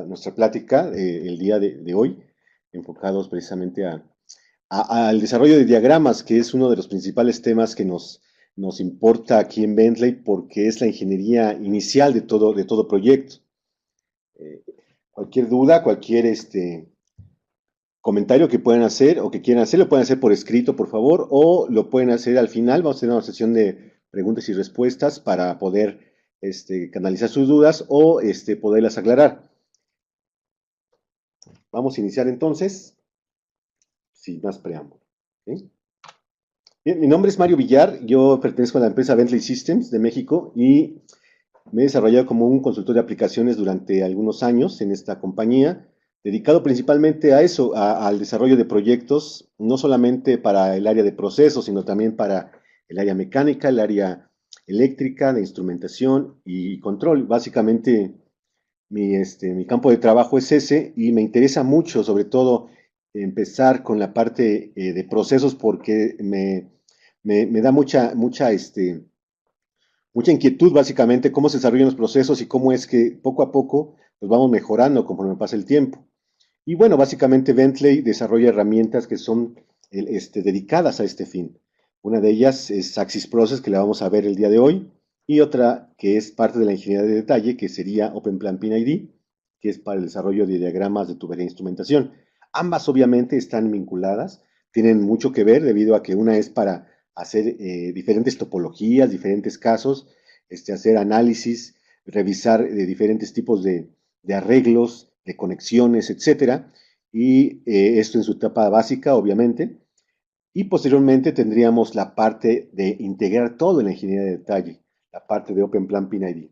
nuestra plática el día de hoy, enfocados precisamente al desarrollo de diagramas, que es uno de los principales temas que nos importa aquí en Bentley, porque es la ingeniería inicial de todo proyecto. Eh, Cualquier duda, cualquier comentario que puedan hacer o que quieran hacer, lo pueden hacer por escrito, por favor, o lo pueden hacer al final. Vamos a tener una sesión de preguntas y respuestas para poder canalizar sus dudas o poderlas aclarar. Vamos a iniciar entonces, sin más preámbulo. ¿Sí? Bien, mi nombre es Mario Villar, yo pertenezco a la empresa Bentley Systems de México y me he desarrollado como un consultor de aplicaciones durante algunos años en esta compañía, dedicado principalmente a eso, al desarrollo de proyectos, no solamente para el área de procesos, sino también para el área mecánica, el área eléctrica, de instrumentación y control. Básicamente, mi campo de trabajo es ese y me interesa mucho, sobre todo, empezar con la parte de procesos porque me da mucha inquietud básicamente cómo se desarrollan los procesos y cómo es que poco a poco los vamos mejorando conforme pasa el tiempo. Y bueno, básicamente Bentley desarrolla herramientas que son dedicadas a este fin. Una de ellas es Axis Process, que la vamos a ver el día de hoy, y otra que es parte de la ingeniería de detalle, que sería OpenPlan PinID, que es para el desarrollo de diagramas de tubería e instrumentación. Ambas obviamente están vinculadas, tienen mucho que ver debido a que una es para hacer diferentes topologías, diferentes casos, hacer análisis, revisar diferentes tipos de arreglos, de conexiones, etcétera, y esto en su etapa básica, obviamente, y posteriormente tendríamos la parte de integrar todo en la ingeniería de detalle, la parte de OpenPlan PinID.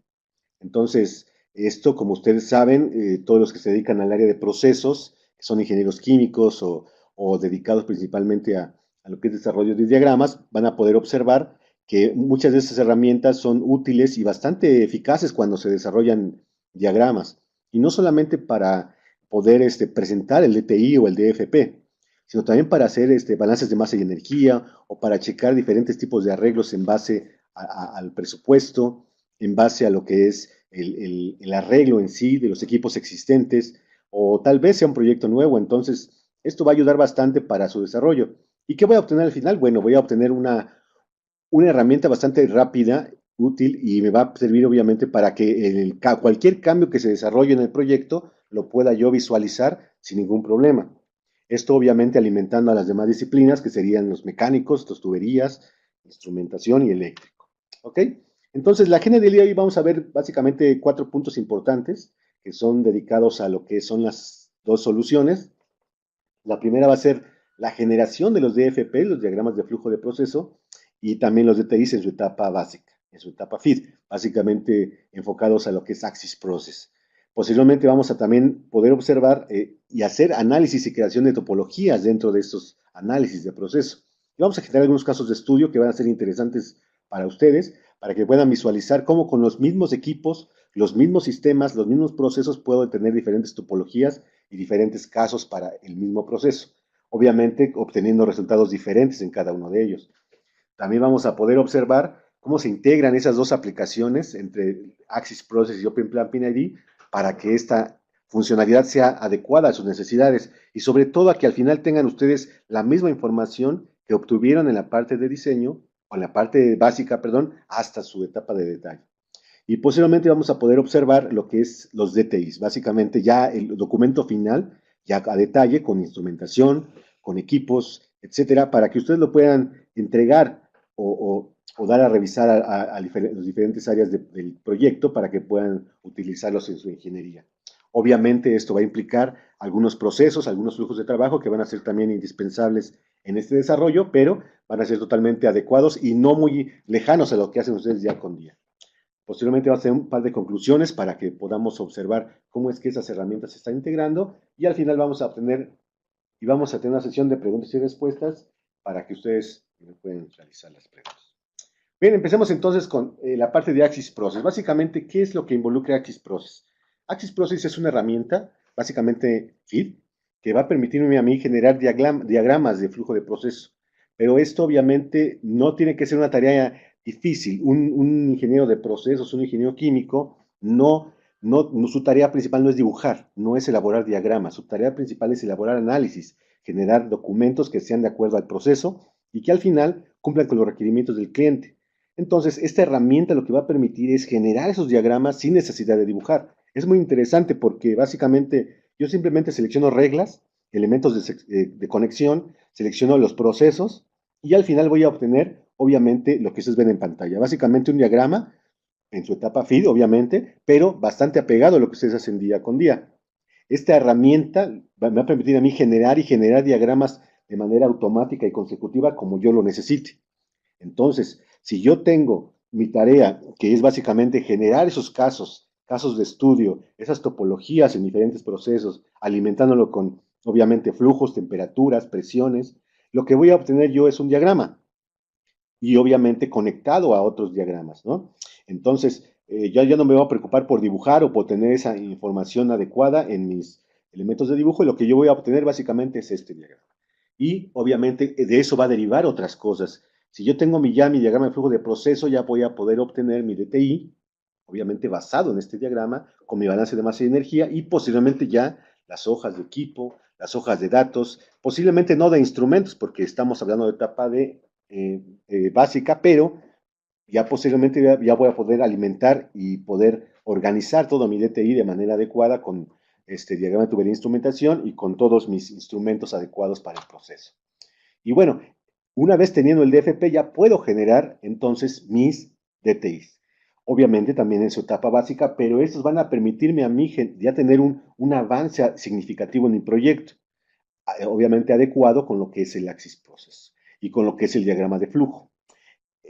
Entonces, esto, como ustedes saben, todos los que se dedican al área de procesos, que son ingenieros químicos o dedicados principalmente a lo que es desarrollo de diagramas, van a poder observar que muchas de estas herramientas son útiles y bastante eficaces cuando se desarrollan diagramas. Y no solamente para poder presentar el DTI o el DFP, sino también para hacer balances de masa y energía o para checar diferentes tipos de arreglos en base al presupuesto, en base a lo que es el arreglo en sí de los equipos existentes, o tal vez sea un proyecto nuevo. Entonces, esto va a ayudar bastante para su desarrollo. ¿Y qué voy a obtener al final? Bueno, voy a obtener una herramienta bastante rápida, útil, y me va a servir obviamente para que cualquier cambio que se desarrolle en el proyecto lo pueda yo visualizar sin ningún problema. Esto obviamente alimentando a las demás disciplinas, que serían los mecánicos, las tuberías, instrumentación y eléctrico. ¿Ok? Entonces, la agenda del día de hoy vamos a ver básicamente 4 puntos importantes que son dedicados a lo que son las dos soluciones. La primera va a ser la generación de los DFP, los diagramas de flujo de proceso, y también los DTIs en su etapa básica, en su etapa FID, básicamente enfocados a lo que es Axis Process. Posteriormente vamos a también poder observar y hacer análisis y creación de topologías dentro de estos análisis de proceso. Y vamos a generar algunos casos de estudio que van a ser interesantes para ustedes, para que puedan visualizar cómo con los mismos equipos, los mismos sistemas, los mismos procesos puedo tener diferentes topologías y diferentes casos para el mismo proceso, obviamente obteniendo resultados diferentes en cada uno de ellos. También vamos a poder observar cómo se integran esas dos aplicaciones entre Axis Process y OpenPlan PinID para que esta funcionalidad sea adecuada a sus necesidades y sobre todo a que al final tengan ustedes la misma información que obtuvieron en la parte de diseño o en la parte básica, perdón, hasta su etapa de detalle. Y posteriormente vamos a poder observar lo que es los DTIs, básicamente ya el documento final, ya a detalle, con instrumentación, con equipos, etcétera, para que ustedes lo puedan entregar o dar a revisar a las diferentes áreas del proyecto para que puedan utilizarlos en su ingeniería. Obviamente esto va a implicar algunos procesos, algunos flujos de trabajo que van a ser también indispensables en este desarrollo, pero van a ser totalmente adecuados y no muy lejanos a lo que hacen ustedes día con día. Posteriormente va a hacer un par de conclusiones para que podamos observar cómo es que esas herramientas se están integrando y al final vamos a tener una sesión de preguntas y respuestas para que ustedes me puedan realizar las preguntas. Bien, empecemos entonces con la parte de Axis Process. Básicamente, ¿qué es lo que involucra Axis Process? Axis Process es una herramienta, básicamente FID, que va a permitirme a mí generar diagramas de flujo de proceso. Pero esto obviamente no tiene que ser una tarea difícil. Un ingeniero de procesos, un ingeniero químico, no Su tarea principal no es dibujar, no es elaborar diagramas, su tarea principal es elaborar análisis, generar documentos que sean de acuerdo al proceso y que al final cumplan con los requerimientos del cliente. Entonces, esta herramienta lo que va a permitir es generar esos diagramas sin necesidad de dibujar. Es muy interesante porque básicamente yo simplemente selecciono reglas, elementos de conexión, selecciono los procesos y al final voy a obtener, obviamente, lo que ustedes ven en pantalla. Básicamente un diagrama en su etapa feed, obviamente, pero bastante apegado a lo que ustedes hacen día con día. Esta herramienta me va a permitir a mí generar y generar diagramas de manera automática y consecutiva como yo lo necesite. Entonces, si yo tengo mi tarea, que es básicamente generar esos casos de estudio, esas topologías en diferentes procesos, alimentándolo con, obviamente, flujos, temperaturas, presiones, lo que voy a obtener yo es un diagrama y obviamente conectado a otros diagramas, ¿no? Entonces, ya no me voy a preocupar por dibujar o por tener esa información adecuada en mis elementos de dibujo, y lo que yo voy a obtener básicamente es este diagrama. Y obviamente de eso va a derivar otras cosas. Si yo tengo mi diagrama de flujo de proceso, ya voy a poder obtener mi DTI, obviamente basado en este diagrama, con mi balance de masa y energía, y posiblemente ya las hojas de equipo, las hojas de datos, posiblemente no de instrumentos, porque estamos hablando de etapa de básica, pero ya posiblemente ya voy a poder alimentar y poder organizar todo mi DTI de manera adecuada con este diagrama de tubería de instrumentación y con todos mis instrumentos adecuados para el proceso. Y bueno, una vez teniendo el DFP ya puedo generar entonces mis DTIs. Obviamente también en su etapa básica, pero estos van a permitirme a mí ya tener un avance significativo en mi proyecto, obviamente adecuado con lo que es el Axis Process y con lo que es el diagrama de flujo.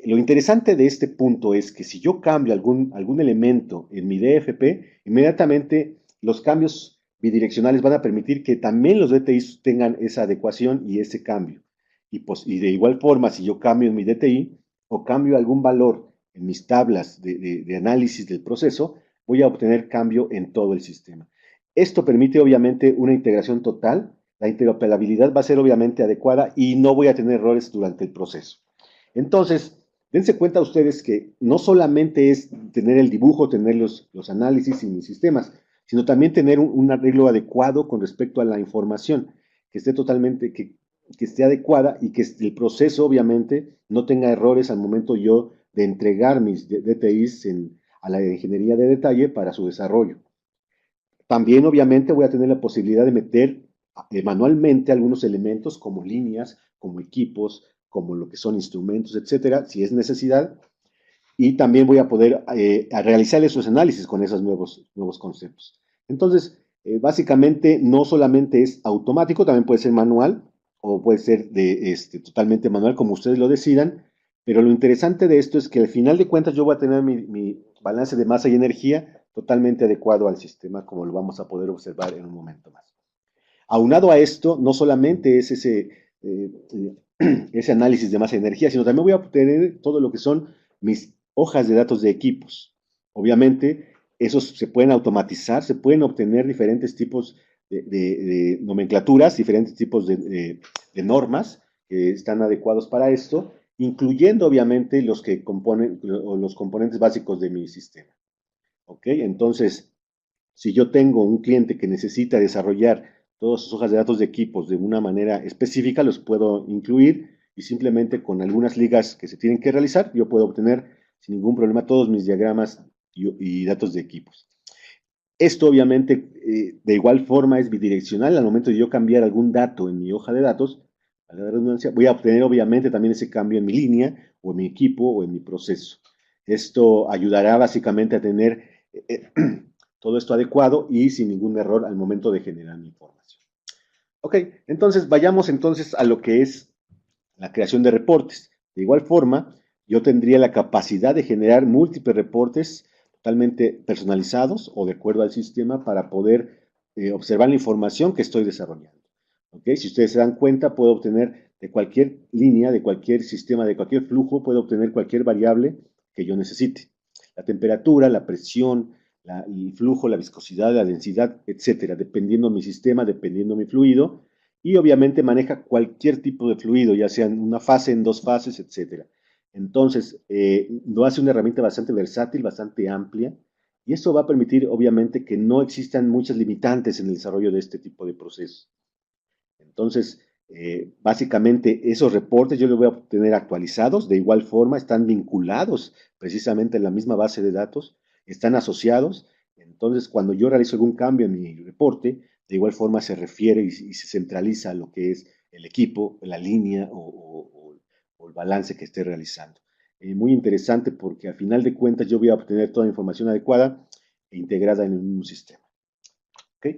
Lo interesante de este punto es que si yo cambio algún elemento en mi DFP, inmediatamente los cambios bidireccionales van a permitir que también los DTI tengan esa adecuación y ese cambio. Y de igual forma, si yo cambio en mi DTI o cambio algún valor en mis tablas de análisis del proceso, voy a obtener cambio en todo el sistema. Esto permite obviamente una integración total. La interoperabilidad va a ser obviamente adecuada y no voy a tener errores durante el proceso. Entonces, dense cuenta ustedes que no solamente es tener el dibujo, tener los análisis y mis sistemas, sino también tener un arreglo adecuado con respecto a la información, que esté totalmente, que esté adecuada y que el proceso obviamente no tenga errores al momento yo de entregar mis DTIs a la ingeniería de detalle para su desarrollo. También obviamente voy a tener la posibilidad de meter manualmente algunos elementos como líneas, como equipos, como lo que son instrumentos, etcétera, si es necesidad. Y también voy a poder a realizar esos análisis con esos nuevos conceptos. Entonces, básicamente no solamente es automático, también puede ser manual o puede ser totalmente manual como ustedes lo decidan, pero lo interesante de esto es que al final de cuentas yo voy a tener mi balance de masa y energía totalmente adecuado al sistema, como lo vamos a poder observar en un momento más. Aunado a esto, no solamente es eh, ese análisis de masa y energía, sino también voy a obtener todo lo que son mis hojas de datos de equipos. Obviamente, esos se pueden automatizar, se pueden obtener diferentes tipos de nomenclaturas, diferentes tipos de normas que están adecuados para esto, incluyendo obviamente los que componen o los componentes básicos de mi sistema. ¿Ok? Entonces, si yo tengo un cliente que necesita desarrollar todas sus hojas de datos de equipos de una manera específica, los puedo incluir y simplemente con algunas ligas que se tienen que realizar, yo puedo obtener sin ningún problema todos mis diagramas y datos de equipos. Esto obviamente de igual forma es bidireccional. Al momento de yo cambiar algún dato en mi hoja de datos, a la redundancia, voy a obtener obviamente también ese cambio en mi línea o en mi equipo o en mi proceso. Esto ayudará básicamente a tener todo esto adecuado y sin ningún error al momento de generar mi información. Ok, entonces vayamos entonces a lo que es la creación de reportes. De igual forma, yo tendría la capacidad de generar múltiples reportes totalmente personalizados o de acuerdo al sistema para poder observar la información que estoy desarrollando. ¿Okay? Si ustedes se dan cuenta, puedo obtener de cualquier línea, de cualquier sistema, de cualquier flujo, puedo obtener cualquier variable que yo necesite. La temperatura, la presión, el flujo, la viscosidad, la densidad, etcétera, dependiendo mi sistema, dependiendo mi fluido, y obviamente maneja cualquier tipo de fluido, ya sea en una fase, en dos fases, etcétera. Entonces, lo hace una herramienta bastante versátil, bastante amplia, Y eso va a permitir, obviamente, que no existan muchas limitantes en el desarrollo de este tipo de procesos. Entonces, básicamente esos reportes yo los voy a obtener actualizados, de igual forma están vinculados precisamente en la misma base de datos, están asociados, entonces cuando yo realizo algún cambio en mi reporte, de igual forma se refiere y se centraliza lo que es el equipo, la línea o el balance que esté realizando. Muy interesante porque al final de cuentas yo voy a obtener toda la información adecuada e integrada en el mismo sistema. ¿Ok?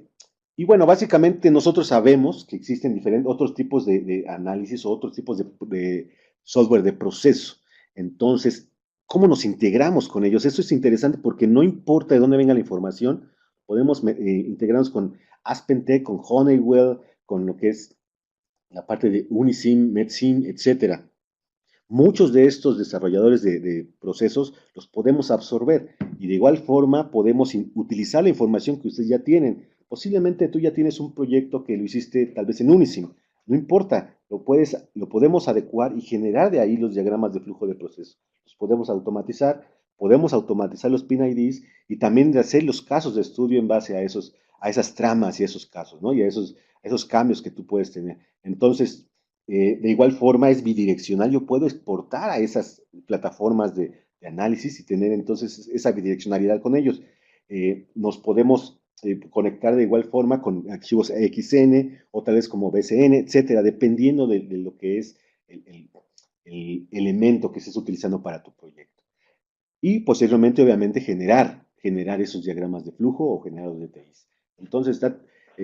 Y bueno, básicamente nosotros sabemos que existen diferentes otros tipos de análisis o otros tipos de software de proceso. Entonces, ¿cómo nos integramos con ellos? Eso es interesante porque no importa de dónde venga la información, podemos integrarnos con AspenTech, con Honeywell, con lo que es la parte de Unisim, MedSim, etcétera. Muchos de estos desarrolladores de procesos los podemos absorber y de igual forma podemos utilizar la información que ustedes ya tienen. Posiblemente tú ya tienes un proyecto que lo hiciste tal vez en Unisim, no importa, lo podemos adecuar y generar de ahí los diagramas de flujo de proceso. Los podemos automatizar los PIN IDs y también de hacer los casos de estudio en base a esas tramas y esos casos, ¿no? Y a esos cambios que tú puedes tener. Entonces, de igual forma es bidireccional, yo puedo exportar a esas plataformas de análisis y tener entonces esa bidireccionalidad con ellos. Nos podemos conectar de igual forma con archivos XN o tal vez como BCN, etcétera, dependiendo de lo que es el elemento que estés utilizando para tu proyecto. Y posteriormente, obviamente, generar esos diagramas de flujo o generar los DTIs. Entonces,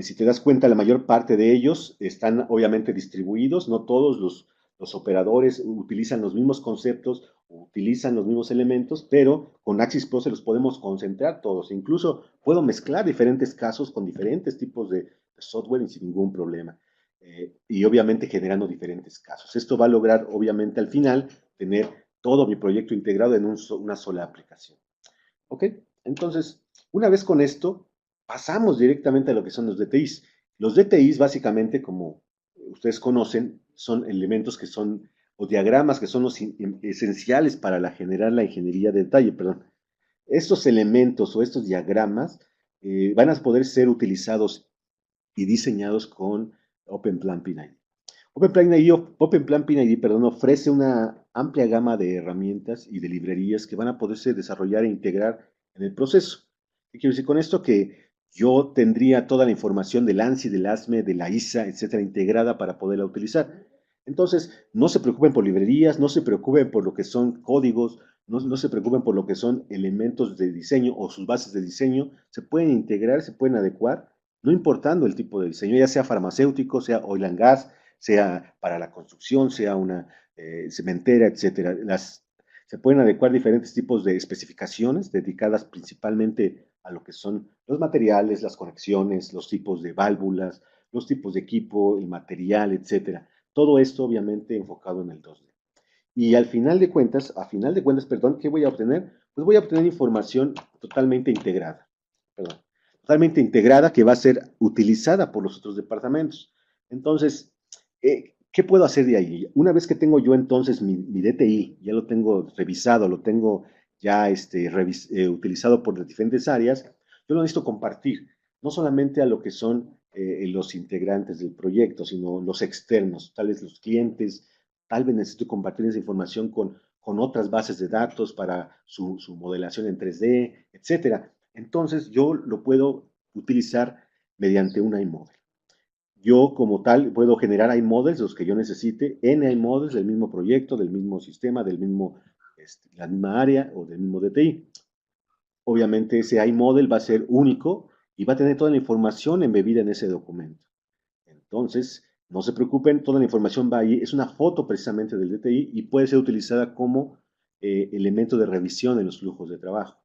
si te das cuenta, la mayor parte de ellos están obviamente distribuidos, no todos los operadores utilizan los mismos conceptos, utilizan los mismos elementos, pero con Axis Pro se los podemos concentrar todos. Incluso puedo mezclar diferentes casos con diferentes tipos de software y sin ningún problema. Y obviamente generando diferentes casos. Esto va a lograr, obviamente, al final, tener todo mi proyecto integrado en una sola aplicación. ¿Ok? Entonces, una vez con esto, pasamos directamente a lo que son los DTIs. Los DTIs, básicamente, como ustedes conocen, son elementos que son, o diagramas que son los esenciales para generar la ingeniería de detalle, perdón. Estos elementos o estos diagramas van a poder ser utilizados y diseñados con OpenPlan PinID. OpenPlan PinID, perdón, ofrece una amplia gama de herramientas y de librerías que van a poderse desarrollar e integrar en el proceso. ¿Qué quiero decir con esto? Que yo tendría toda la información del ANSI, del ASME, de la ISA, etcétera, integrada para poderla utilizar. Entonces, no se preocupen por librerías, no se preocupen por lo que son códigos, no se preocupen por lo que son elementos de diseño o sus bases de diseño, se pueden integrar, se pueden adecuar, no importando el tipo de diseño, ya sea farmacéutico, sea oil and gas, sea para la construcción, sea una cementera, etcétera. Se pueden adecuar diferentes tipos de especificaciones dedicadas principalmente a lo que son los materiales, las conexiones, los tipos de válvulas, los tipos de equipo, el material, etcétera. Todo esto obviamente enfocado en el 2D. Y a final de cuentas, perdón, ¿qué voy a obtener? Pues voy a obtener información totalmente integrada, perdón, totalmente integrada que va a ser utilizada por los otros departamentos. Entonces, ¿qué puedo hacer de ahí? Una vez que tengo yo entonces mi DTI, ya lo tengo revisado, lo tengo ya utilizado por las diferentes áreas, yo lo necesito compartir, no solamente a lo que son los integrantes del proyecto, sino los externos, tales los clientes, tal vez necesito compartir esa información con otras bases de datos para su modelación en 3D, etcétera. Entonces yo lo puedo utilizar mediante un iModel. Yo como tal puedo generar iModels, los que yo necesite, N iModels del mismo proyecto, del mismo sistema, la misma área o del mismo DTI. Obviamente ese iModel va a ser único y va a tener toda la información embebida en ese documento. Entonces, no se preocupen, toda la información va ahí. Es una foto precisamente del DTI y puede ser utilizada como elemento de revisión en los flujos de trabajo.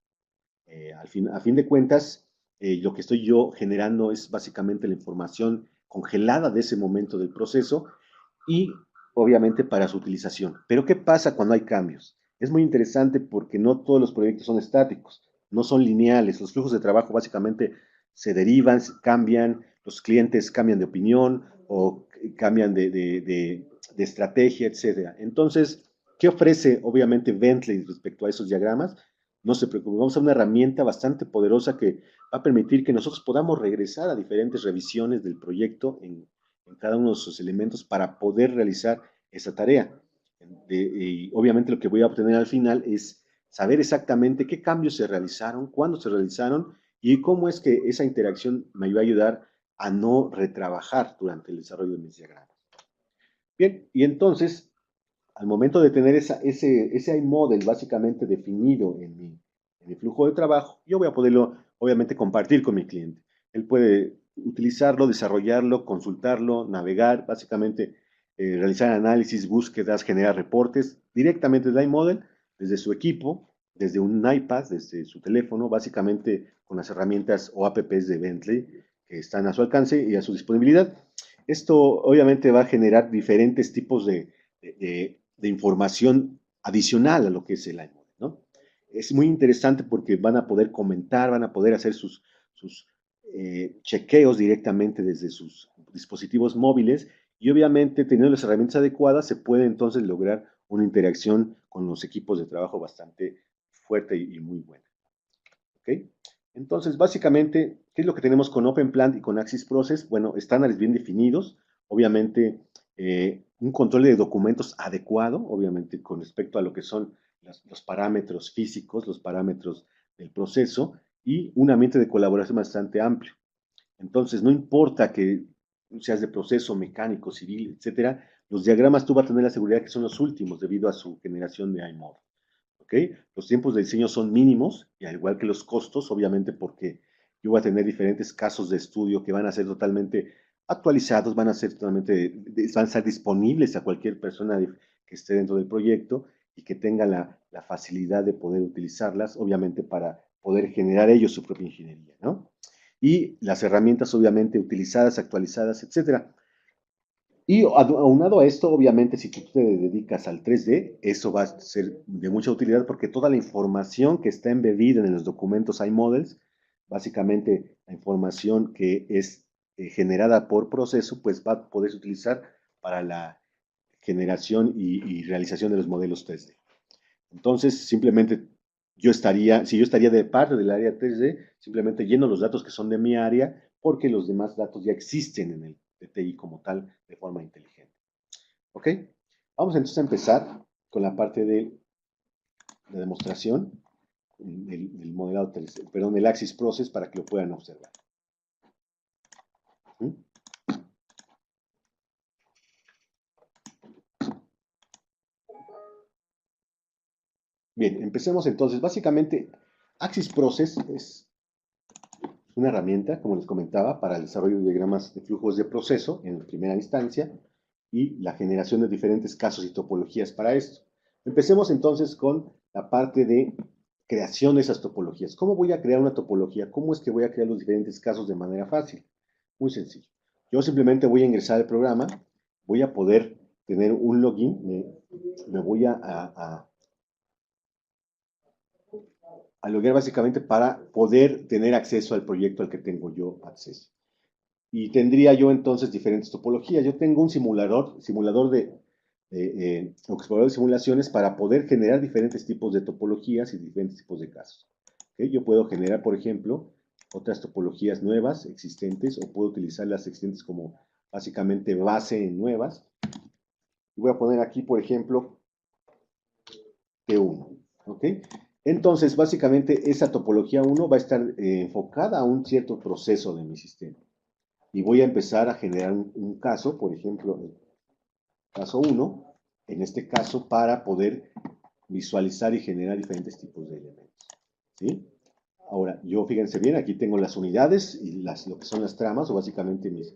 A fin de cuentas, lo que estoy yo generando es básicamente la información congelada de ese momento del proceso y obviamente para su utilización. Pero ¿qué pasa cuando hay cambios? Es muy interesante porque no todos los proyectos son estáticos, no son lineales. Los flujos de trabajo básicamente se derivan, cambian, los clientes cambian de opinión o cambian de estrategia, etcétera. Entonces, ¿qué ofrece obviamente Bentley respecto a esos diagramas? No se preocupe, vamos a una herramienta bastante poderosa que va a permitir que nosotros podamos regresar a diferentes revisiones del proyecto en cada uno de sus elementos para poder realizar esa tarea. Y obviamente lo que voy a obtener al final es saber exactamente qué cambios se realizaron, cuándo se realizaron y cómo es que esa interacción me va a ayudar a no retrabajar durante el desarrollo de mis diagramas. Bien, y entonces, al momento de tener ese iModel básicamente definido en mi flujo de trabajo, yo voy a poderlo, obviamente, compartir con mi cliente. Él puede utilizarlo, desarrollarlo, consultarlo, navegar, básicamente realizar análisis, búsquedas, generar reportes directamente desde iModel, desde su equipo, desde un iPad, desde su teléfono, básicamente con las herramientas o apps de Bentley que están a su alcance y a su disponibilidad. Esto obviamente va a generar diferentes tipos de información adicional a lo que es el iModel, ¿no? Es muy interesante porque van a poder comentar, van a poder hacer sus chequeos directamente desde sus dispositivos móviles y obviamente teniendo las herramientas adecuadas se puede entonces lograr una interacción con los equipos de trabajo bastante fuerte y muy buena. ¿Ok? Entonces, básicamente, ¿qué es lo que tenemos con OpenPlant y con Axis Process? Bueno, estándares bien definidos, obviamente un control de documentos adecuado, obviamente con respecto a lo que son los parámetros físicos, los parámetros del proceso y un ambiente de colaboración bastante amplio. Entonces, no importa que seas de proceso, mecánico, civil, etcétera, los diagramas tú vas a tener la seguridad que son los últimos debido a su generación de iModel. ¿Ok? Los tiempos de diseño son mínimos, y al igual que los costos, obviamente porque yo voy a tener diferentes casos de estudio que van a ser totalmente actualizados, van a ser totalmente, van a ser disponibles a cualquier persona que esté dentro del proyecto y que tenga la facilidad de poder utilizarlas, obviamente para poder generar ellos su propia ingeniería, ¿no? Y las herramientas obviamente utilizadas, actualizadas, etcétera. Y aunado a esto, obviamente, si tú te dedicas al 3D, eso va a ser de mucha utilidad porque toda la información que está embebida en los documentos iModels, básicamente la información que es generada por proceso, pues va a poderse utilizar para la generación y realización de los modelos 3D. Entonces, simplemente si yo estaría de parte del área 3D, simplemente lleno los datos que son de mi área, porque los demás datos ya existen en el DTI como tal, de forma inteligente. ¿Ok? Vamos entonces a empezar con la parte de la demostración del modelado 3D, perdón, el Axis Process para que lo puedan observar. ¿Mm? Bien, empecemos entonces. Básicamente, Axis Process es una herramienta, como les comentaba, para el desarrollo de diagramas de flujos de proceso en primera instancia y la generación de diferentes casos y topologías para esto. Empecemos entonces con la parte de creación de esas topologías. ¿Cómo voy a crear una topología? ¿Cómo es que voy a crear los diferentes casos de manera fácil? Muy sencillo. Yo simplemente voy a ingresar al programa, voy a poder tener un login, me voy a loguear básicamente para poder tener acceso al proyecto al que tengo yo acceso. Y tendría yo entonces diferentes topologías. Yo tengo un simulador explorador de simulaciones para poder generar diferentes tipos de topologías y diferentes tipos de casos. ¿Okay? Yo puedo generar, por ejemplo, otras topologías nuevas existentes o puedo utilizar las existentes como básicamente base en nuevas. Y voy a poner aquí, por ejemplo, T1. ¿Ok? Entonces, básicamente, esa topología 1 va a estar enfocada a un cierto proceso de mi sistema. Y voy a empezar a generar un caso, por ejemplo, el caso 1, en este caso para poder visualizar y generar diferentes tipos de elementos. ¿Sí? Ahora, yo fíjense bien, aquí tengo las unidades y lo que son las tramas, o básicamente mis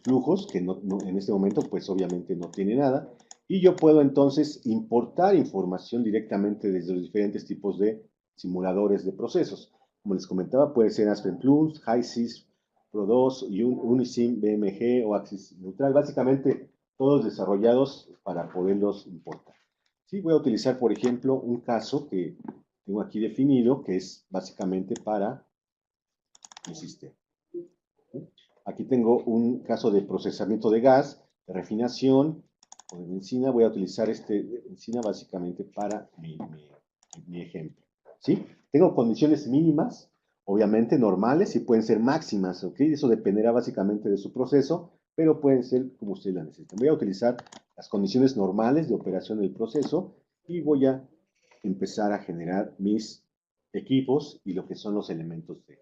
flujos, que en este momento pues obviamente no tiene nada. Y yo puedo entonces importar información directamente desde los diferentes tipos de simuladores de procesos. Como les comentaba, puede ser Aspen Plus, HiSys, Pro2, Unisim, BMG o Axis Neutral. Básicamente todos desarrollados para poderlos importar. Sí, voy a utilizar, por ejemplo, un caso que tengo aquí definido, que es básicamente para mi sistema. Aquí tengo un caso de procesamiento de gas, de refinación o de benzina. Voy a utilizar este benzina básicamente para mi ejemplo. ¿sí? Tengo condiciones mínimas, obviamente normales, y pueden ser máximas, ¿ok? Eso dependerá básicamente de su proceso, pero pueden ser como usted la necesite. Voy a utilizar las condiciones normales de operación del proceso y voy a empezar a generar mis equipos y lo que son los elementos de...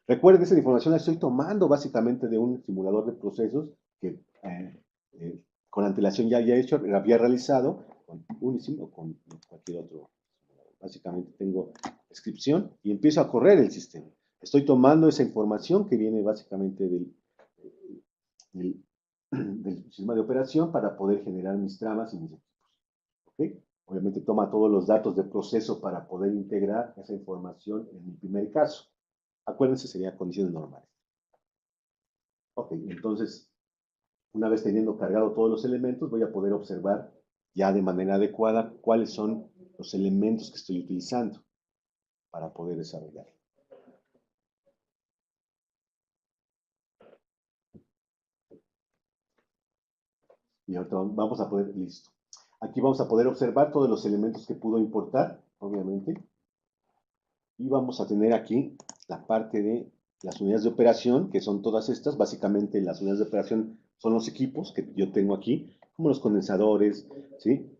Recuerden, esa información la estoy tomando básicamente de un simulador de procesos que eh, con antelación ya había hecho, había realizado con Unisim o con cualquier otro. Básicamente tengo descripción y empiezo a correr el sistema. Estoy tomando esa información que viene básicamente del, del sistema de operación para poder generar mis tramas y mis equipos. ¿Okay? Obviamente toma todos los datos de proceso para poder integrar esa información en mi primer caso. Acuérdense, serían condiciones normales. Ok, entonces, una vez teniendo cargado todos los elementos, voy a poder observar ya de manera adecuada cuáles son los elementos que estoy utilizando para poder desarrollar. Y ahorita vamos a poder, listo. Aquí vamos a poder observar todos los elementos que pudo importar, obviamente. Y vamos a tener aquí la parte de las unidades de operación, que son todas estas. Básicamente las unidades de operación son los equipos que yo tengo aquí, como los condensadores, ¿sí?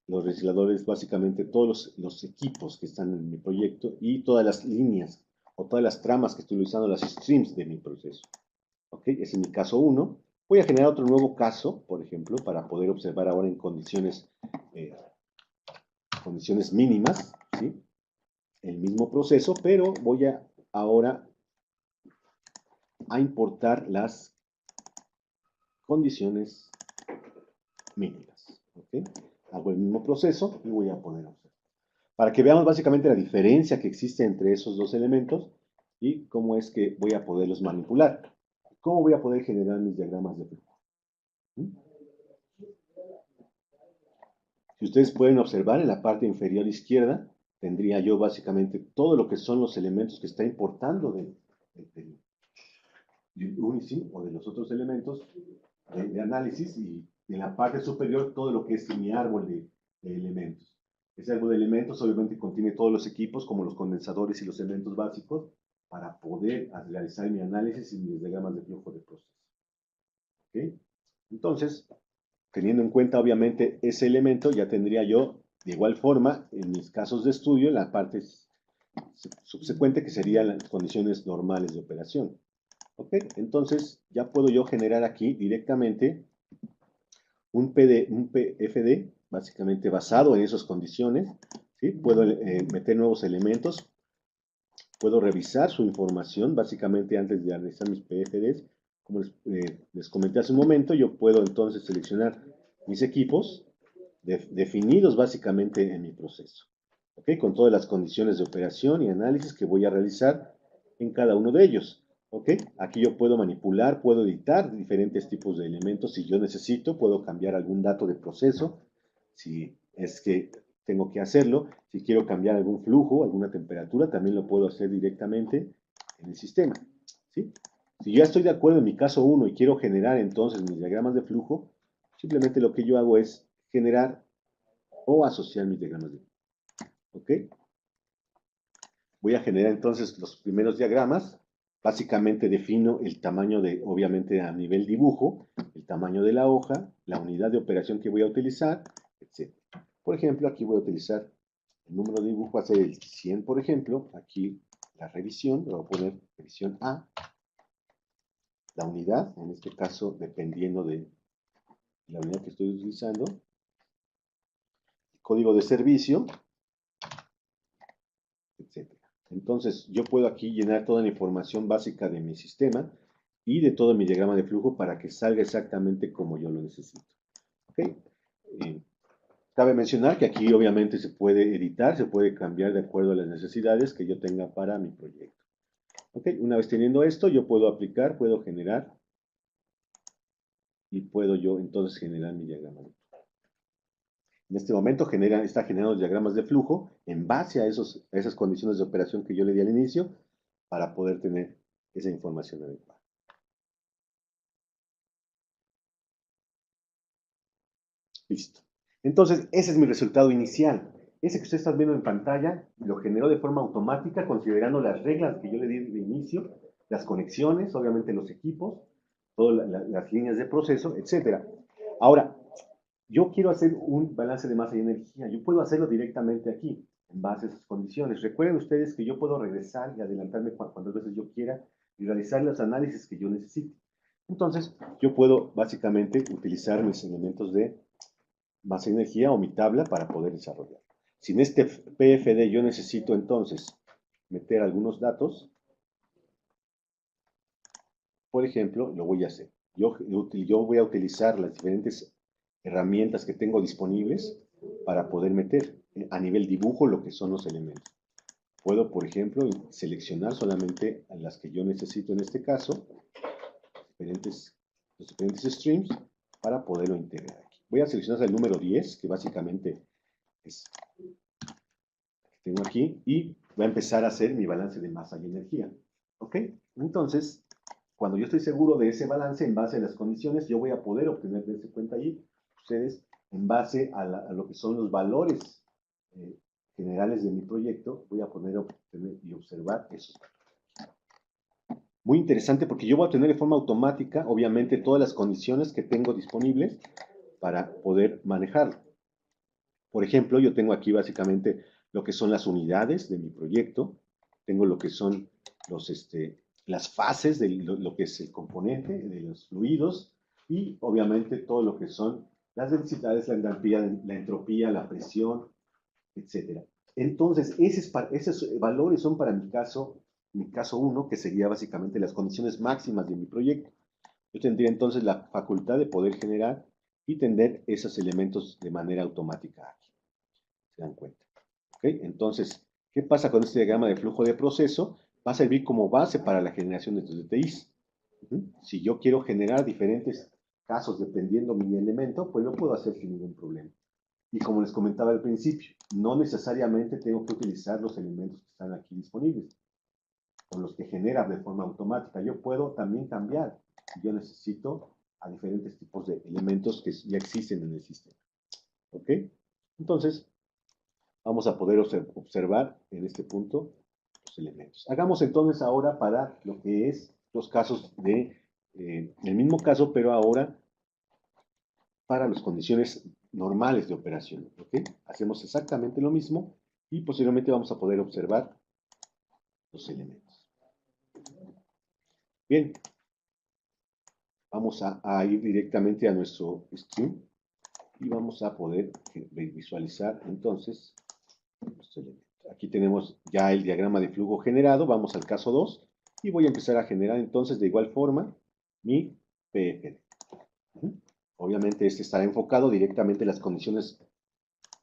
Los recicladores, básicamente todos los equipos que están en mi proyecto y todas las líneas o todas las tramas que estoy usando, las streams de mi proceso. ¿Ok? Ese es mi caso uno. Voy a generar otro nuevo caso, por ejemplo, para poder observar ahora en condiciones mínimas, ¿sí? El mismo proceso, pero voy a ahora a importar las condiciones mínimas. ¿Ok? Hago el mismo proceso y voy a poner observar. Para que veamos básicamente la diferencia que existe entre esos dos elementos y cómo es que voy a poderlos manipular. ¿Cómo voy a poder generar mis diagramas de flujo? ¿Mm? Si ustedes pueden observar en la parte inferior izquierda, tendría yo básicamente todo lo que son los elementos que está importando de Unisim o de los otros elementos de análisis y en la parte superior todo lo que es mi árbol de elementos. Ese árbol de elementos obviamente contiene todos los equipos como los condensadores y los elementos básicos para poder realizar mi análisis y mis diagramas de flujo de proceso. ¿Okay? Entonces, teniendo en cuenta obviamente ese elemento, ya tendría yo de igual forma en mis casos de estudio la parte subsecuente que serían las condiciones normales de operación. ¿Ok? Entonces ya puedo yo generar aquí directamente un PFD, básicamente basado en esas condiciones. ¿Sí? Puedo meter nuevos elementos, puedo revisar su información, básicamente antes de realizar mis PFDs. Como les comenté hace un momento, yo puedo entonces seleccionar mis equipos definidos básicamente en mi proceso. ¿Ok? Con todas las condiciones de operación y análisis que voy a realizar en cada uno de ellos. ¿Ok? Aquí yo puedo manipular, puedo editar diferentes tipos de elementos si yo necesito, puedo cambiar algún dato de proceso, si es que tengo que hacerlo. Si quiero cambiar algún flujo, alguna temperatura, también lo puedo hacer directamente en el sistema. ¿Sí? Si ya estoy de acuerdo en mi caso uno y quiero generar entonces mis diagramas de flujo, simplemente lo que yo hago es generar o asociar mis diagramas de flujo. ¿Ok? Voy a generar entonces los primeros diagramas. Básicamente defino el tamaño de, obviamente a nivel dibujo, el tamaño de la hoja, la unidad de operación que voy a utilizar, etc. Por ejemplo, aquí voy a utilizar el número de dibujo, va a ser el 100, por ejemplo. Aquí la revisión, le voy a poner revisión A. La unidad, en este caso, dependiendo de la unidad que estoy utilizando. El código de servicio, etc. Entonces, yo puedo aquí llenar toda la información básica de mi sistema y de todo mi diagrama de flujo para que salga exactamente como yo lo necesito. ¿Ok? Cabe mencionar que aquí obviamente se puede editar, se puede cambiar de acuerdo a las necesidades que yo tenga para mi proyecto. ¿Ok? Una vez teniendo esto, yo puedo aplicar, puedo generar y puedo yo entonces generar mi diagrama de flujo. En este momento está generando diagramas de flujo en base a esas condiciones de operación que yo le di al inicio para poder tener esa información adecuada. Listo. Entonces, ese es mi resultado inicial. ese que ustedes están viendo en pantalla lo generó de forma automática, considerando las reglas que yo le di de inicio, las conexiones, obviamente los equipos, todas las líneas de proceso, etcétera. Ahora, yo quiero hacer un balance de masa y energía. Yo puedo hacerlo directamente aquí, en base a esas condiciones. Recuerden ustedes que yo puedo regresar y adelantarme cuantas veces yo quiera y realizar los análisis que yo necesite. Entonces, yo puedo básicamente utilizar mis elementos de masa y energía o mi tabla para poder desarrollar. Si en este PFD yo necesito entonces meter algunos datos, por ejemplo, lo voy a hacer. Yo voy a utilizar las diferentes herramientas que tengo disponibles para poder meter a nivel dibujo lo que son los elementos. Puedo, por ejemplo, seleccionar solamente las que yo necesito en este caso, los diferentes streams, para poderlo integrar aquí. Voy a seleccionar el número 10, que básicamente es que tengo aquí, y voy a empezar a hacer mi balance de masa y energía. ¿Ok? Entonces, cuando yo estoy seguro de ese balance en base a las condiciones, yo voy a poder obtener, dense cuenta ahí, ustedes, en base a lo que son los valores generales de mi proyecto, voy a poder obtener y observar esos valores. Muy interesante porque yo voy a tener de forma automática, obviamente, todas las condiciones que tengo disponibles para poder manejarlo. Por ejemplo, yo tengo aquí básicamente lo que son las unidades de mi proyecto, tengo lo que son las fases de lo que es el componente, de los fluidos, y obviamente todo lo que son las densidades, la entalpía, la entropía, la presión, etcétera. Entonces, esos valores son para mi caso 1, que sería básicamente las condiciones máximas de mi proyecto. Yo tendría entonces la facultad de poder generar y tender esos elementos de manera automática aquí. ¿Se dan cuenta? ¿Okay? Entonces, ¿qué pasa con este diagrama de flujo de proceso? Va a servir como base para la generación de estos DTIs. Si yo quiero generar diferentes casos dependiendo mi elemento, pues lo puedo hacer sin ningún problema. Y como les comentaba al principio, no necesariamente tengo que utilizar los elementos que están aquí disponibles, o los que genera de forma automática. Yo puedo también cambiar si yo necesito a diferentes tipos de elementos que ya existen en el sistema. ¿Ok? Entonces, vamos a poder observar en este punto los elementos. Hagamos entonces ahora para lo que es los casos el mismo caso, pero ahora para las condiciones normales de operación. ¿Ok? Hacemos exactamente lo mismo y posteriormente vamos a poder observar los elementos. Bien, vamos a ir directamente a nuestro stream y vamos a poder visualizar entonces nuestro elemento. Aquí tenemos ya el diagrama de flujo generado, vamos al caso 2 y voy a empezar a generar entonces de igual forma mi PFD. Obviamente este estará enfocado directamente en las condiciones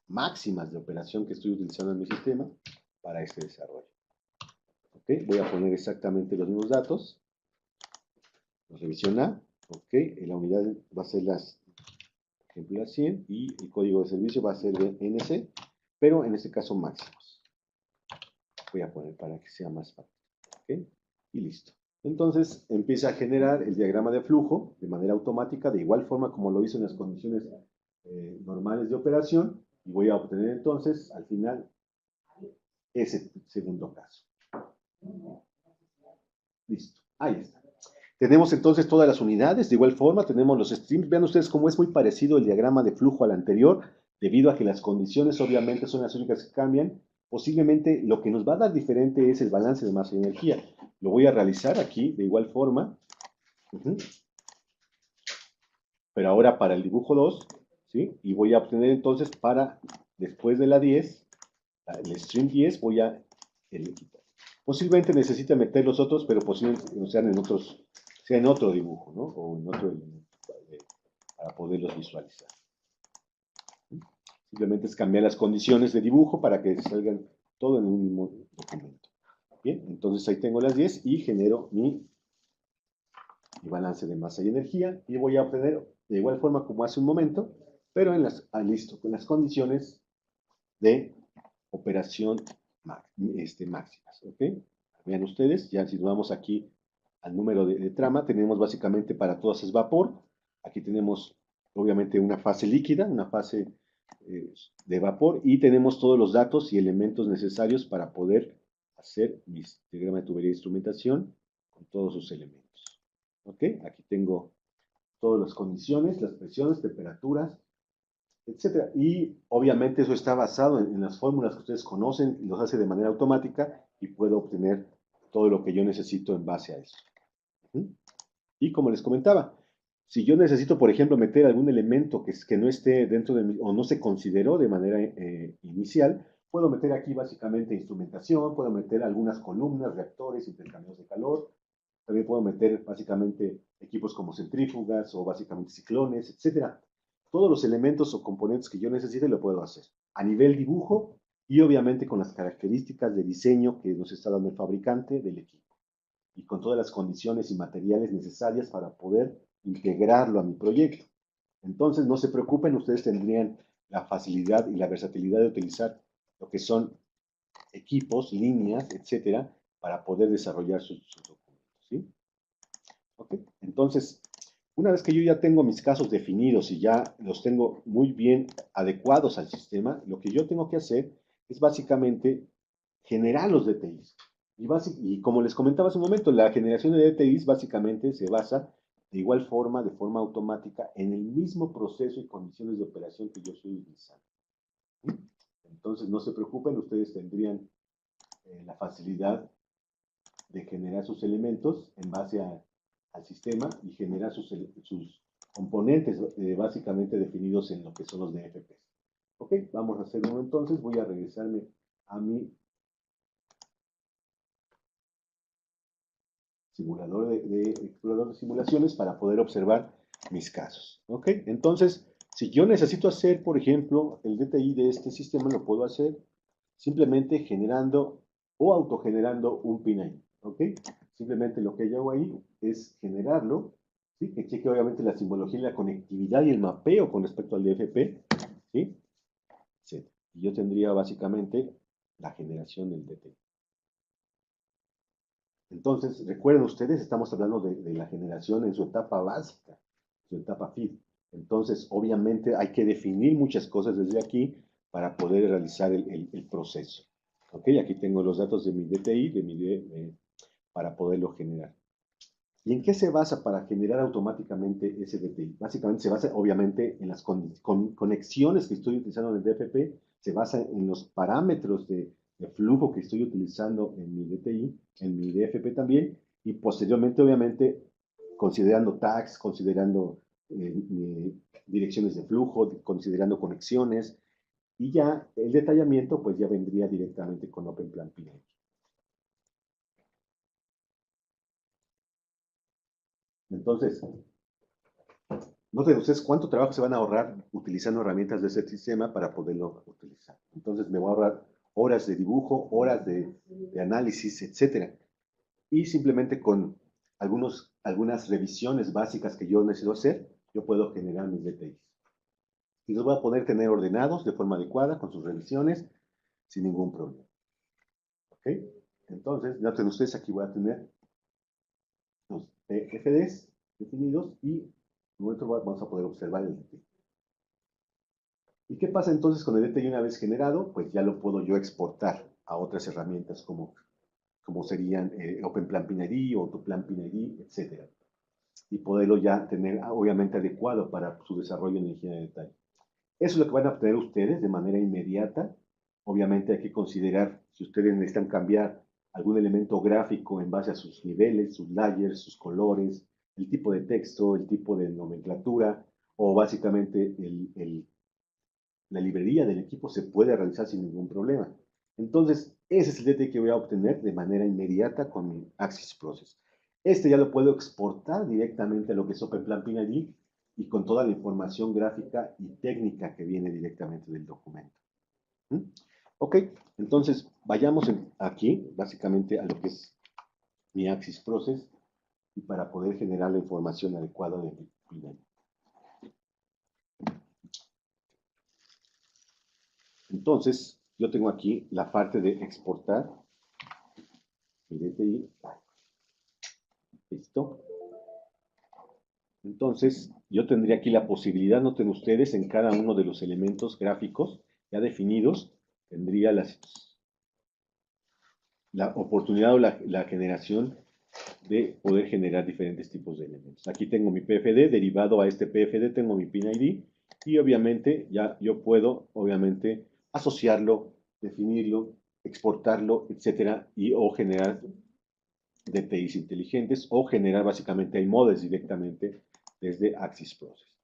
máximas de operación que estoy utilizando en mi sistema para este desarrollo. ¿Okay? Voy a poner exactamente los mismos datos. Revisión A. ¿Ok? La unidad va a ser por ejemplo, la 100 y el código de servicio va a ser de NC, pero en este caso máximos. Voy a poner para que sea más fácil. ¿Ok? Y listo. Entonces empieza a generar el diagrama de flujo de manera automática, de igual forma como lo hizo en las condiciones normales de operación, y voy a obtener entonces al final ese segundo caso. Listo. Ahí está. Tenemos entonces todas las unidades, de igual forma tenemos los streams. Vean ustedes cómo es muy parecido el diagrama de flujo al anterior, debido a que las condiciones obviamente son las únicas que cambian. Posiblemente lo que nos va a dar diferente es el balance de masa y energía. Lo voy a realizar aquí de igual forma, pero ahora para el dibujo 2, ¿sí? Y voy a obtener entonces después de la 10, el stream 10, voy a quitar. Posiblemente necesite meter los otros, pero posiblemente no sean sea en otro dibujo, ¿no? O en otro elemento para poderlos visualizar. Simplemente es cambiar las condiciones de dibujo para que salgan todo en un mismo documento. Bien, entonces ahí tengo las 10 y genero mi balance de masa y energía y voy a obtener de igual forma como hace un momento, pero listo, con las condiciones de operación máximas. ¿Ok? Vean ustedes, ya si nos vamos aquí al número de trama, tenemos básicamente para todas es vapor. Aquí tenemos obviamente una fase líquida, una fase de vapor y tenemos todos los datos y elementos necesarios para poder hacer mi diagrama de tubería de instrumentación con todos sus elementos. ¿Ok? Aquí tengo todas las condiciones, las presiones, temperaturas, etcétera. Y obviamente eso está basado en las fórmulas que ustedes conocen y los hace de manera automática y puedo obtener todo lo que yo necesito en base a eso. Y como les comentaba, si yo necesito, por ejemplo, meter algún elemento que no esté dentro de mi, o no se consideró de manera inicial, puedo meter aquí básicamente instrumentación, puedo meter algunas columnas, reactores, intercambios de calor, también puedo meter básicamente equipos como centrífugas o básicamente ciclones, etcétera. Todos los elementos o componentes que yo necesite lo puedo hacer a nivel dibujo y obviamente con las características de diseño que nos está dando el fabricante del equipo y con todas las condiciones y materiales necesarias para poder integrarlo a mi proyecto. Entonces, no se preocupen, ustedes tendrían la facilidad y la versatilidad de utilizar lo que son equipos, líneas, etcétera, para poder desarrollar sus documentos. ¿Sí? ¿Okay? Entonces, una vez que yo ya tengo mis casos definidos y ya los tengo muy bien adecuados al sistema, lo que yo tengo que hacer es básicamente generar los DTIs. Y como les comentaba hace un momento, la generación de DTIs básicamente se basa de igual forma, de forma automática, en el mismo proceso y condiciones de operación que yo estoy utilizando. Entonces, no se preocupen, ustedes tendrían la facilidad de generar sus elementos en base al sistema y generar sus componentes básicamente definidos en lo que son los DFPs. Ok, vamos a hacer uno entonces. Voy a regresarme a mi simulador explorador de simulaciones para poder observar mis casos. ¿Ok? Entonces, si yo necesito hacer, por ejemplo, el DTI de este sistema, lo puedo hacer simplemente generando o autogenerando un PIN. ¿Ok? Simplemente lo que yo hago ahí es generarlo, ¿sí? Que cheque obviamente la simbología y la conectividad y el mapeo con respecto al DFP, ¿sí? Sí. Y yo tendría básicamente la generación del DTI. Entonces, recuerden ustedes, estamos hablando de la generación en su etapa básica, su etapa feed. Entonces, obviamente hay que definir muchas cosas desde aquí para poder realizar el proceso. ¿Ok? Aquí tengo los datos de mi DTI, para poderlo generar. ¿Y en qué se basa para generar automáticamente ese DTI? Básicamente se basa, obviamente, en las conexiones que estoy utilizando en el DFP, se basa en los parámetros de flujo que estoy utilizando en mi DTI, en mi DFP también, y posteriormente, obviamente, considerando tags, considerando direcciones de flujo, considerando conexiones, y ya el detallamiento, pues ya vendría directamente con OpenPlan PNG. Entonces, noten ustedes cuánto trabajo se van a ahorrar utilizando herramientas de ese sistema para poderlo utilizar. Entonces me voy a ahorrar horas de dibujo, horas de análisis, etcétera. Y simplemente con algunas revisiones básicas que yo necesito hacer, yo puedo generar mis DTIs. Y los voy a poder tener ordenados de forma adecuada con sus revisiones sin ningún problema. ¿Ok? Entonces, noten ustedes aquí voy a tener los PFDs definidos y en un momento vamos a poder observar el DTI. ¿Y qué pasa entonces con el DTI una vez generado? Pues ya lo puedo yo exportar a otras herramientas como serían OpenPlan PNID o AutoPlan PNID, etc. Y poderlo ya tener obviamente adecuado para su desarrollo en ingeniería de detalle. Eso es lo que van a obtener ustedes de manera inmediata. Obviamente hay que considerar si ustedes necesitan cambiar algún elemento gráfico en base a sus niveles, sus layers, sus colores, el tipo de texto, el tipo de nomenclatura o básicamente la librería del equipo se puede realizar sin ningún problema. Entonces, ese es el DT que voy a obtener de manera inmediata con mi Axis Process. Este ya lo puedo exportar directamente a lo que es OpenPlan PNID y con toda la información gráfica y técnica que viene directamente del documento. ¿Mm? Ok, entonces vayamos aquí básicamente a lo que es mi Axis Process y para poder generar la información adecuada de mi PNID. Entonces, yo tengo aquí la parte de exportar mi DTI. Listo. Entonces, yo tendría aquí la posibilidad, noten ustedes, en cada uno de los elementos gráficos ya definidos, tendría la oportunidad o la generación de poder generar diferentes tipos de elementos. Aquí tengo mi PFD, derivado a este PFD tengo mi PIN-ID y obviamente ya yo puedo, obviamente, asociarlo, definirlo, exportarlo, etcétera, y o generar DPIs inteligentes o generar básicamente iModels directamente desde Axis Process.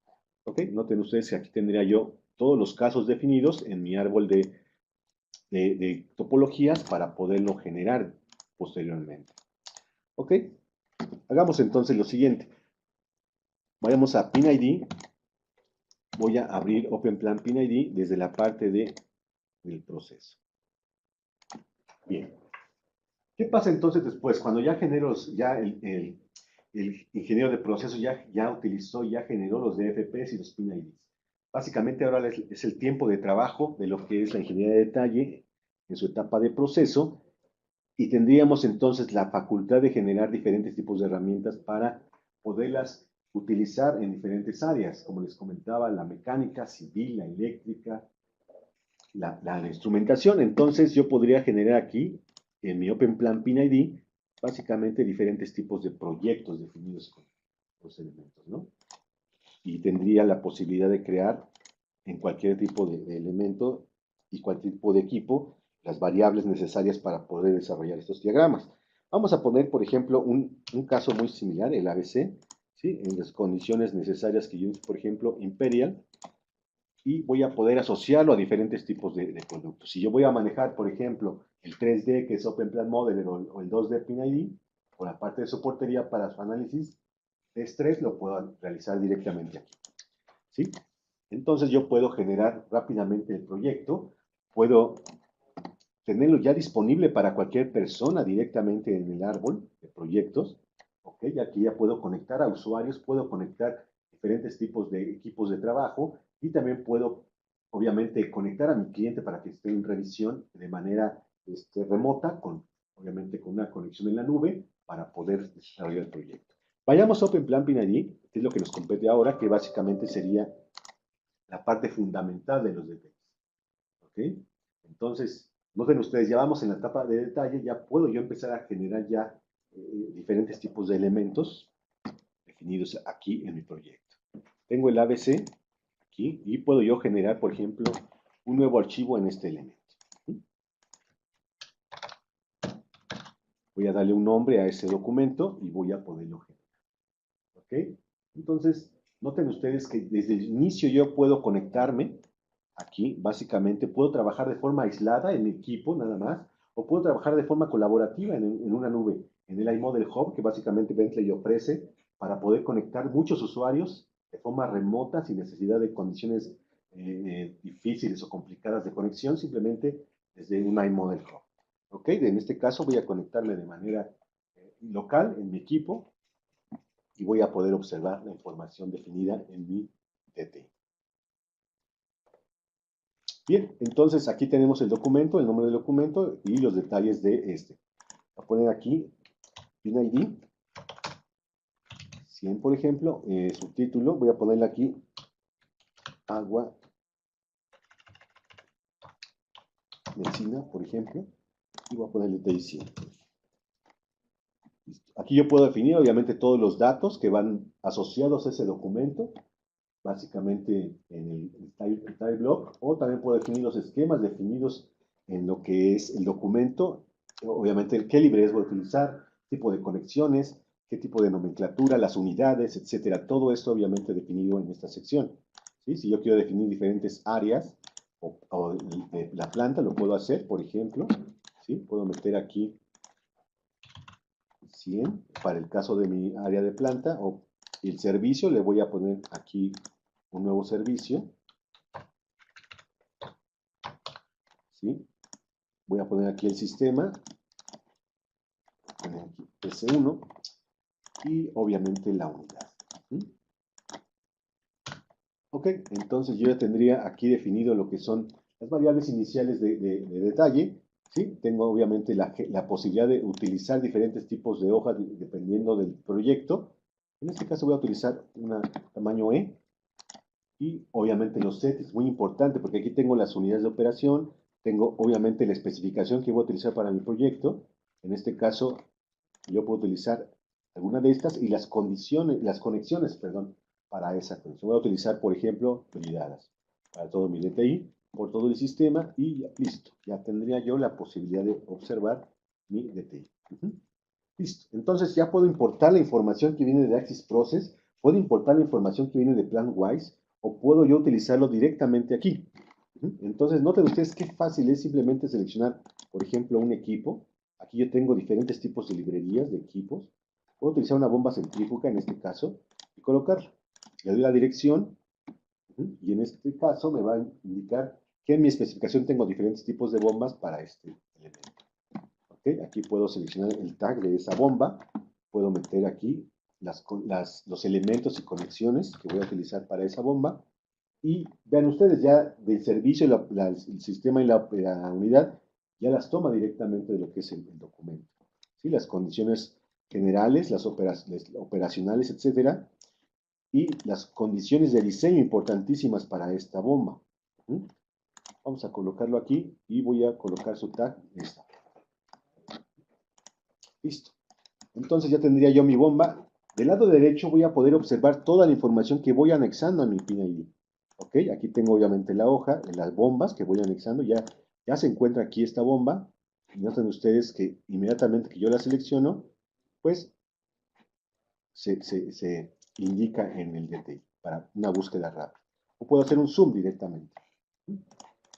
¿Ok? Noten ustedes que aquí tendría yo todos los casos definidos en mi árbol de topologías para poderlo generar posteriormente. ¿Ok? Hagamos entonces lo siguiente. Vayamos a PinID. Voy a abrir OpenPlan PinID desde la parte del proceso. Bien. ¿Qué pasa entonces después? Cuando ya genero, ya el ingeniero de proceso ya utilizó, ya generó los DFPs y los PIN-IDs. Básicamente ahora es el tiempo de trabajo de lo que es la ingeniería de detalle en su etapa de proceso y tendríamos entonces la facultad de generar diferentes tipos de herramientas para poderlas utilizar en diferentes áreas, como les comentaba, la mecánica, civil, la eléctrica, la instrumentación. Entonces yo podría generar aquí, en mi Open Plan PinID, básicamente diferentes tipos de proyectos definidos con los elementos, ¿no? Y tendría la posibilidad de crear en cualquier tipo de elemento y cualquier tipo de equipo las variables necesarias para poder desarrollar estos diagramas. Vamos a poner, por ejemplo, un caso muy similar, el ABC, ¿sí? En las condiciones necesarias que yo, por ejemplo, Imperial, y voy a poder asociarlo a diferentes tipos de productos. Si yo voy a manejar, por ejemplo, el 3D, que es Open Plan Modeler, o el 2D PinID, o la parte de soportería para su análisis de estrés, lo puedo realizar directamente aquí. ¿Sí? Entonces yo puedo generar rápidamente el proyecto, puedo tenerlo ya disponible para cualquier persona directamente en el árbol de proyectos. ¿Ok? Aquí ya puedo conectar a usuarios, puedo conectar diferentes tipos de equipos de trabajo y también puedo, obviamente, conectar a mi cliente para que esté en revisión de manera remota, obviamente con una conexión en la nube para poder desarrollar el proyecto. Vayamos a OpenPlan PinID, que es lo que nos compete ahora, que básicamente sería la parte fundamental de los detalles. ¿Ok? Entonces, noten ustedes, ya vamos en la etapa de detalle, ya puedo yo empezar a generar ya diferentes tipos de elementos definidos aquí en mi proyecto. Tengo el ABC aquí y puedo yo generar, por ejemplo, un nuevo archivo en este elemento. Voy a darle un nombre a ese documento y voy a poderlo generar. ¿Ok? Entonces, noten ustedes que desde el inicio yo puedo conectarme aquí, básicamente, puedo trabajar de forma aislada en mi equipo nada más, o puedo trabajar de forma colaborativa en una nube, en el iModel Hub, que básicamente Bentley ofrece para poder conectar muchos usuarios de forma remota, sin necesidad de condiciones difíciles o complicadas de conexión, simplemente desde un iModel Hub. ¿Ok? En este caso voy a conectarme de manera local en mi equipo y voy a poder observar la información definida en mi DT. Bien, entonces aquí tenemos el documento, el nombre del documento y los detalles de este. Voy a poner aquí PinID 100, por ejemplo, subtítulo, voy a ponerle aquí agua, medicina, por ejemplo, y voy a ponerle DI 100. Aquí yo puedo definir, obviamente, todos los datos que van asociados a ese documento, básicamente en el type block, o también puedo definir los esquemas definidos en lo que es el documento, obviamente qué librerías voy a utilizar, tipo de conexiones, qué tipo de nomenclatura, las unidades, etcétera. Todo esto obviamente definido en esta sección. ¿Sí? Si yo quiero definir diferentes áreas o de la planta, lo puedo hacer, por ejemplo. ¿Sí? Puedo meter aquí 100 para el caso de mi área de planta o el servicio, le voy a poner aquí un nuevo servicio, ¿sí? Voy a poner aquí el sistema, poner aquí S1 y obviamente la unidad. ¿Sí? Ok, entonces yo ya tendría aquí definido lo que son las variables iniciales de detalle, ¿sí? Tengo obviamente la posibilidad de utilizar diferentes tipos de hojas dependiendo del proyecto, En este caso voy a utilizar un tamaño E y obviamente los sets es muy importante porque aquí tengo las unidades de operación, tengo obviamente la especificación que voy a utilizar para mi proyecto. En este caso yo puedo utilizar alguna de estas y las condiciones, las conexiones, perdón, para esa conexión. Voy a utilizar, por ejemplo, bridadas para todo mi DTI, por todo el sistema y ya, listo. Ya tendría yo la posibilidad de observar mi DTI. Listo. Entonces ya puedo importar la información que viene de Axis Process, puedo importar la información que viene de PlanWise o puedo yo utilizarlo directamente aquí. Entonces noten ustedes qué fácil es simplemente seleccionar, por ejemplo, un equipo. Aquí yo tengo diferentes tipos de librerías de equipos. Puedo utilizar una bomba centrífuga en este caso y colocarla. Le doy la dirección y en este caso me va a indicar que en mi especificación tengo diferentes tipos de bombas para este elemento. ¿Okay? Aquí puedo seleccionar el tag de esa bomba, puedo meter aquí los elementos y conexiones que voy a utilizar para esa bomba. Y vean ustedes, ya del servicio, el sistema y la unidad, ya las toma directamente de lo que es el documento. ¿Sí? Las condiciones generales, las operacionales, etcétera, y las condiciones de diseño importantísimas para esta bomba. Vamos a colocarlo aquí y voy a colocar su tag. Esta. Listo. Entonces ya tendría yo mi bomba. Del lado derecho voy a poder observar toda la información que voy anexando a mi PIN-ID. Ok, aquí tengo obviamente la hoja, las bombas que voy anexando. Ya se encuentra aquí esta bomba. Y noten ustedes que inmediatamente que yo la selecciono, pues se indica en el DTI para una búsqueda rápida. O puedo hacer un zoom directamente.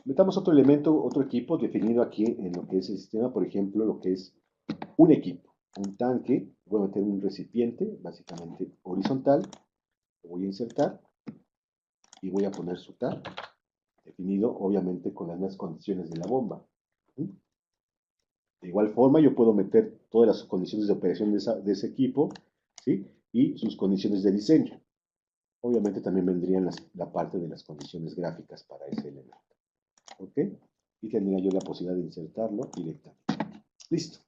Metamos otro elemento, otro equipo definido aquí en lo que es el sistema, por ejemplo, lo que es un equipo, un tanque. Voy a meter un recipiente, básicamente horizontal, lo voy a insertar y voy a poner su tag, definido obviamente con las mismas condiciones de la bomba. De igual forma, yo puedo meter todas las condiciones de operación de ese equipo, ¿sí? Y sus condiciones de diseño. Obviamente también vendrían la parte de las condiciones gráficas para ese elemento. ¿Ok? Y tendría yo la posibilidad de insertarlo directamente. Listo.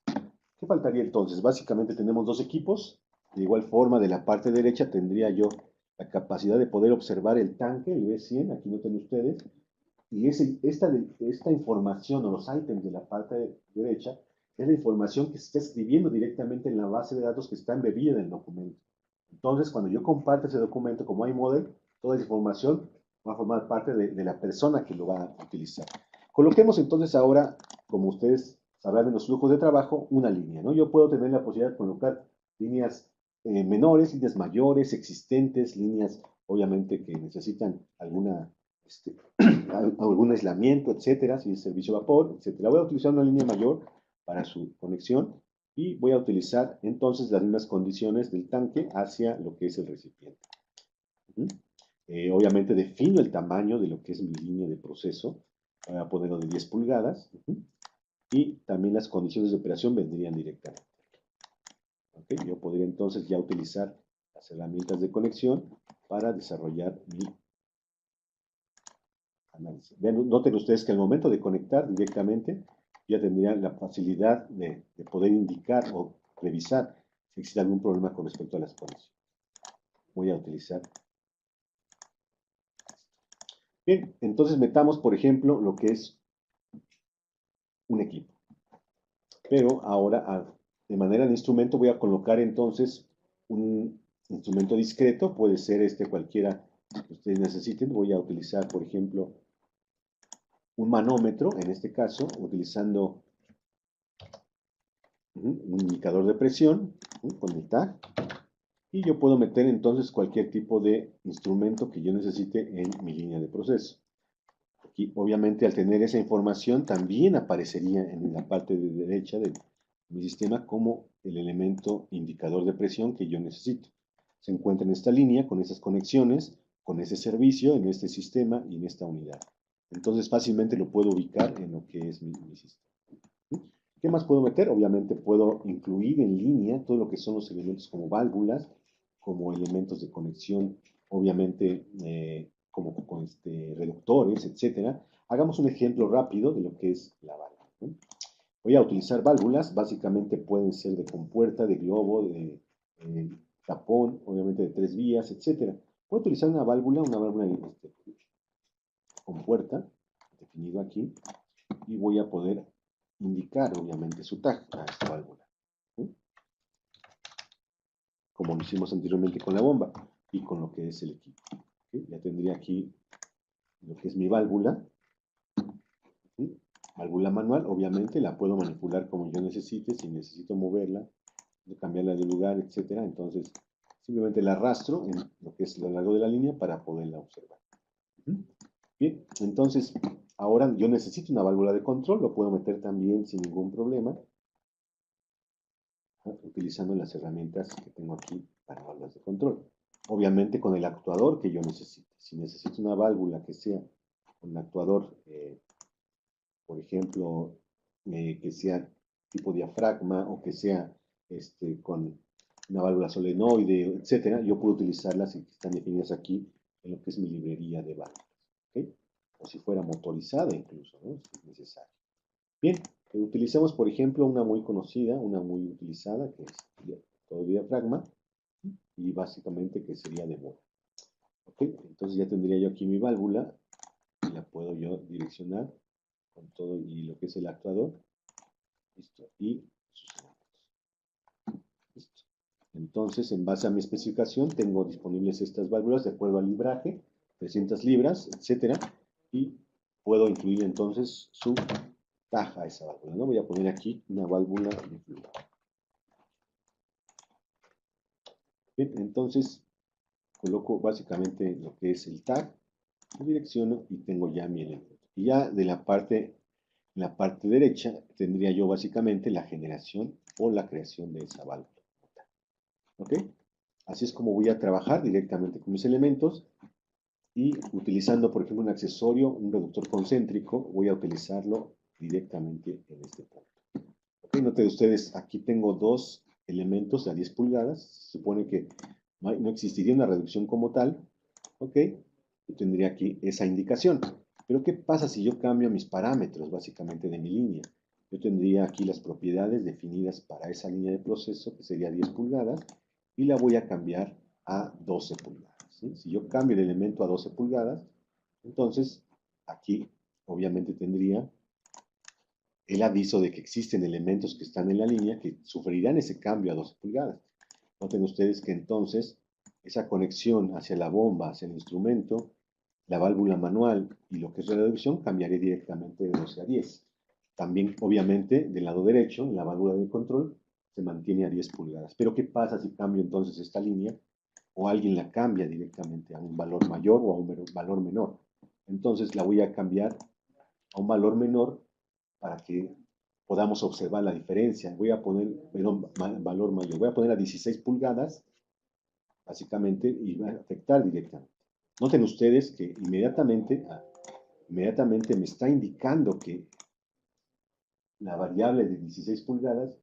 ¿Qué faltaría entonces? Básicamente tenemos dos equipos. De igual forma, de la parte derecha tendría yo la capacidad de poder observar el tanque, el B100, aquí noten ustedes, y esta información o los ítems de la parte derecha es la información que se está escribiendo directamente en la base de datos que está embebida en el documento. Entonces, cuando yo comparto ese documento como iModel, toda esa información va a formar parte de la persona que lo va a utilizar. Coloquemos entonces ahora, como ustedes sabrán en los flujos de trabajo, una línea, ¿no? Yo puedo tener la posibilidad de colocar líneas menores, líneas mayores, existentes, líneas obviamente que necesitan algún aislamiento, etcétera, si es servicio vapor, etcétera. Voy a utilizar una línea mayor para su conexión y voy a utilizar entonces las mismas condiciones del tanque hacia lo que es el recipiente. Obviamente defino el tamaño de lo que es mi línea de proceso, voy a ponerlo de 10 pulgadas y también las condiciones de operación vendrían directamente. ¿Okay? Yo podría entonces ya utilizar las herramientas de conexión para desarrollar mi análisis. Noten ustedes que al momento de conectar directamente ya tendrían la facilidad de poder indicar o revisar si existe algún problema con respecto a las conexiones. Voy a utilizar. Bien, entonces metamos, por ejemplo, lo que es un equipo. Pero ahora, de manera de instrumento, voy a colocar entonces un instrumento discreto, puede ser cualquiera que ustedes necesiten. Voy a utilizar, por ejemplo, un manómetro, en este caso, utilizando un indicador de presión con el tag. Y yo puedo meter entonces cualquier tipo de instrumento que yo necesite en mi línea de proceso. Aquí, obviamente, al tener esa información, también aparecería en la parte de derecha de mi sistema como el elemento indicador de presión que yo necesito. Se encuentra en esta línea con esas conexiones, con ese servicio, en este sistema y en esta unidad. Entonces, fácilmente lo puedo ubicar en lo que es mi sistema. ¿Qué más puedo meter? Obviamente puedo incluir en línea todo lo que son los elementos como válvulas, como elementos de conexión, obviamente como con reductores, etcétera. Hagamos un ejemplo rápido de lo que es la válvula, ¿no? Voy a utilizar válvulas, básicamente pueden ser de compuerta, de globo, de tapón, obviamente de 3 vías, etcétera. Puedo utilizar una válvula con puerta, definido aquí, y voy a poder indicar, obviamente, su tag a esta válvula, ¿sí? Como lo hicimos anteriormente con la bomba y con lo que es el equipo. ¿Sí? Ya tendría aquí lo que es mi válvula, ¿sí? Válvula manual, obviamente la puedo manipular como yo necesite, si necesito moverla, cambiarla de lugar, etcétera. Entonces, simplemente la arrastro en lo que es a lo largo de la línea para poderla observar. Bien, entonces, ahora yo necesito una válvula de control, lo puedo meter también sin ningún problema, ¿no? Utilizando las herramientas que tengo aquí para válvulas de control. Obviamente con el actuador que yo necesite. Si necesito una válvula que sea un actuador, por ejemplo, que sea tipo diafragma o que sea con una válvula solenoide, etcétera, yo puedo utilizarlas y están definidas aquí en lo que es mi librería de válvulas. ¿Okay? O si fuera motorizada incluso, ¿no? Si es necesario. Bien, utilizamos por ejemplo una muy conocida, una muy utilizada, que es todo diafragma, y básicamente que sería de moda. ¿Okay? Entonces ya tendría yo aquí mi válvula, y la puedo yo direccionar con todo y lo que es el actuador. Listo. Y sus elementos. Listo. Entonces, en base a mi especificación, tengo disponibles estas válvulas de acuerdo al libraje, 300 libras, etcétera, y puedo incluir entonces su taja a esa válvula, ¿no? Voy a poner aquí una válvula de flujo. Bien, entonces coloco básicamente lo que es el tag, lo direcciono y tengo ya mi elemento. Y ya de la parte derecha tendría yo básicamente la generación o la creación de esa válvula. ¿Ok? Así es como voy a trabajar directamente con mis elementos y utilizando, por ejemplo, un accesorio, un reductor concéntrico, voy a utilizarlo directamente en este punto. ¿Ok? Noten ustedes, aquí tengo dos elementos a 10 pulgadas. Se supone que no existiría una reducción como tal. ¿Ok? Yo tendría aquí esa indicación. Pero ¿qué pasa si yo cambio mis parámetros básicamente de mi línea? Yo tendría aquí las propiedades definidas para esa línea de proceso, que sería 10 pulgadas, y la voy a cambiar a 12 pulgadas. ¿Sí? Si yo cambio el elemento a 12 pulgadas, entonces aquí obviamente tendría el aviso de que existen elementos que están en la línea que sufrirán ese cambio a 12 pulgadas. Noten ustedes que entonces esa conexión hacia la bomba, hacia el instrumento, la válvula manual y lo que es la reducción cambiaría directamente de 12 a 10. También, obviamente, del lado derecho, en la válvula de control, se mantiene a 10 pulgadas. Pero ¿qué pasa si cambio entonces esta línea o alguien la cambia directamente a un valor mayor o a un valor menor? Entonces la voy a cambiar a un valor menor para que podamos observar la diferencia. Voy a poner, perdón, valor mayor, voy a poner a 16 pulgadas, básicamente, y va a afectar directamente. Noten ustedes que inmediatamente me está indicando que la variable de 16 pulgadas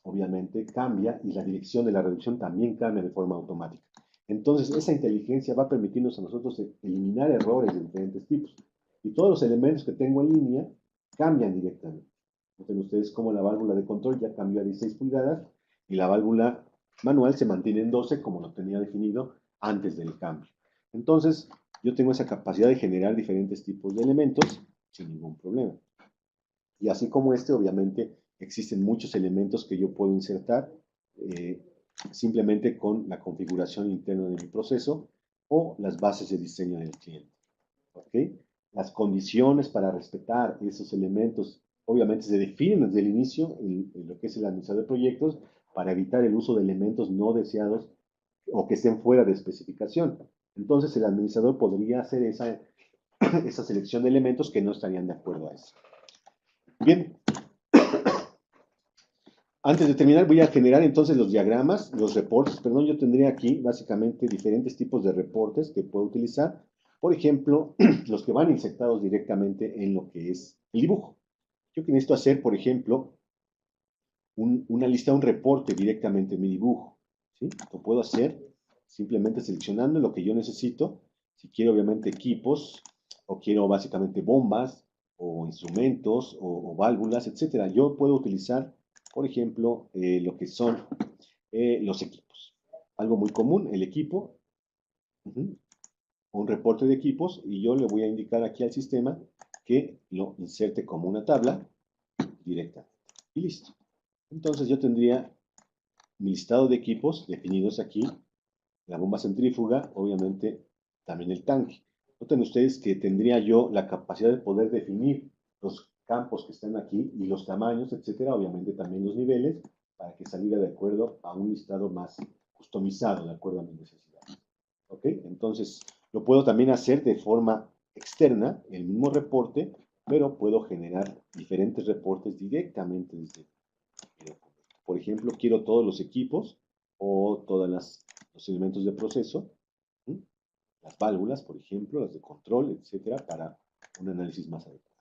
obviamente cambia y la dirección de la reducción también cambia de forma automática. Entonces, esa inteligencia va a permitirnos a nosotros eliminar errores de diferentes tipos. Y todos los elementos que tengo en línea cambian directamente. Noten ustedes cómo la válvula de control ya cambió a 16 pulgadas y la válvula manual se mantiene en 12 como lo tenía definido antes del cambio. Entonces, yo tengo esa capacidad de generar diferentes tipos de elementos sin ningún problema. Y así como obviamente, existen muchos elementos que yo puedo insertar eh, simplemente con la configuración interna de mi proceso o las bases de diseño del cliente. ¿Ok? Las condiciones para respetar esos elementos, obviamente, se definen desde el inicio en lo que es el administrador de proyectos para evitar el uso de elementos no deseados o que estén fuera de especificación. Entonces, el administrador podría hacer esa selección de elementos que no estarían de acuerdo a eso. Bien, antes de terminar voy a generar entonces los diagramas, los reportes, perdón, yo tendría aquí básicamente diferentes tipos de reportes que puedo utilizar. Por ejemplo, los que van insertados directamente en lo que es el dibujo. Yo que necesito hacer, por ejemplo, una lista, un reporte directamente en mi dibujo. ¿Sí? Lo puedo hacer simplemente seleccionando lo que yo necesito. Si quiero obviamente equipos o quiero básicamente bombas o instrumentos o válvulas, etcétera. Yo puedo utilizar, por ejemplo, lo que son los equipos. algo muy común, el equipo, un reporte de equipos, y yo le voy a indicar aquí al sistema que lo inserte como una tabla directa. Y listo. Entonces yo tendría mi listado de equipos definidos aquí, la bomba centrífuga, obviamente también el tanque. Noten ustedes que tendría yo la capacidad de poder definir los campos que están aquí y los tamaños, etcétera, obviamente también los niveles, para que saliera de acuerdo a un listado más customizado, de acuerdo a mis necesidades. ¿Ok? Entonces, lo puedo también hacer de forma externa, el mismo reporte, pero puedo generar diferentes reportes directamente desde el documento. Por ejemplo, quiero todos los equipos o todos los elementos de proceso, ¿sí? Las válvulas, por ejemplo, las de control, etcétera, para un análisis más adecuado.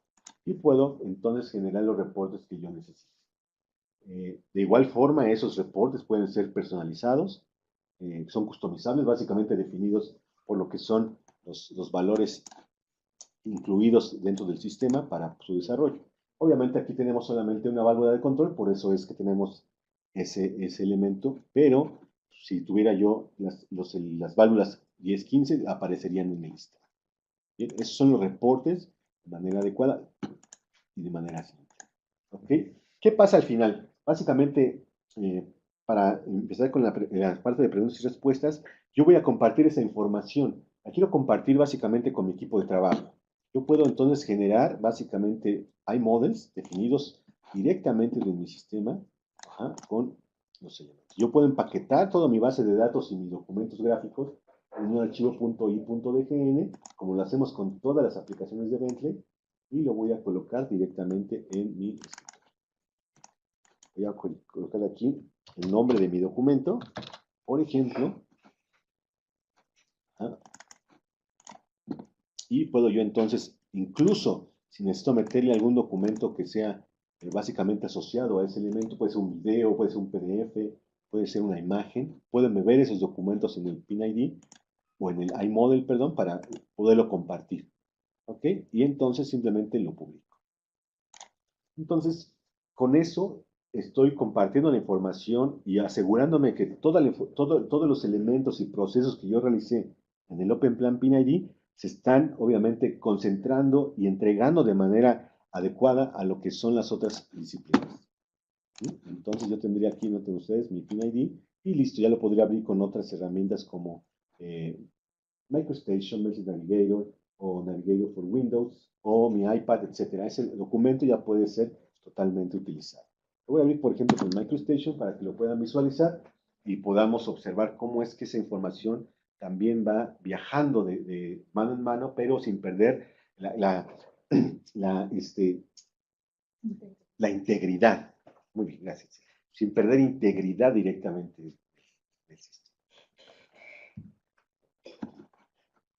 Y puedo entonces generar los reportes que yo necesite. De igual forma, esos reportes pueden ser personalizados, son customizables, básicamente definidos por lo que son los valores incluidos dentro del sistema para su desarrollo. Obviamente aquí tenemos solamente una válvula de control, por eso es que tenemos ese elemento, pero si tuviera yo las válvulas 10, 15, aparecerían en el listado. Bien, esos son los reportes de manera adecuada y de manera simple. ¿Okay? ¿Qué pasa al final? Básicamente, para empezar con la parte de preguntas y respuestas, yo voy a compartir esa información. La quiero compartir básicamente con mi equipo de trabajo. Yo puedo entonces generar básicamente iModels definidos directamente de mi sistema, con los elementos. Yo puedo empaquetar toda mi base de datos y mis documentos gráficos en un archivo .i.dgn, como lo hacemos con todas las aplicaciones de Bentley, y lo voy a colocar directamente en mi escritorio. Voy a colocar aquí el nombre de mi documento, por ejemplo, y puedo yo entonces, incluso si necesito meterle algún documento que sea básicamente asociado a ese elemento, puede ser un video, puede ser un PDF, puede ser una imagen, pueden ver esos documentos en el PIN-ID o en el iModel, perdón, para poderlo compartir. ¿Ok? Y entonces simplemente lo publico. Entonces, con eso estoy compartiendo la información y asegurándome que todos los elementos y procesos que yo realicé en el Open Plan PIN-ID se están obviamente concentrando y entregando de manera adecuada a lo que son las otras disciplinas. ¿Sí? Entonces yo tendría aquí, noten ustedes, mi PIN-ID y listo, ya lo podría abrir con otras herramientas como MicroStation, Message Navigator o Navigator for Windows o mi iPad, etcétera. Ese documento ya puede ser totalmente utilizado. Lo voy a abrir, por ejemplo, con MicroStation para que lo puedan visualizar y podamos observar cómo es que esa información también va viajando de mano en mano, pero sin perder la, la integridad. Muy bien, gracias. Sin perder integridad directamente del sistema.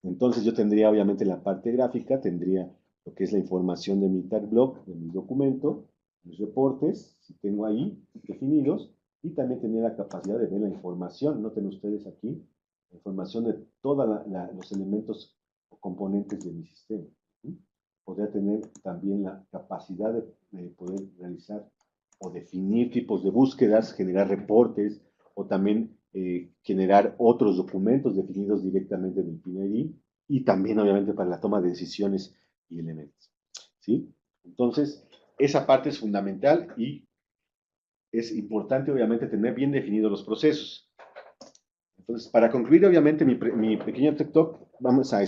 Entonces yo tendría obviamente la parte gráfica, tendría lo que es la información de mi tag block, de mi documento, mis reportes, si tengo ahí definidos, y también tendría la capacidad de ver la información, noten ustedes aquí, la información de todos los elementos o componentes de mi sistema. ¿Sí? Podría tener también la capacidad de poder realizar o definir tipos de búsquedas, generar reportes, o también generar otros documentos definidos directamente en el PIN-ID y también obviamente para la toma de decisiones y elementos. ¿Sí? Entonces, esa parte es fundamental y es importante obviamente tener bien definidos los procesos. Entonces, para concluir obviamente mi pequeño Tech Talk, vamos a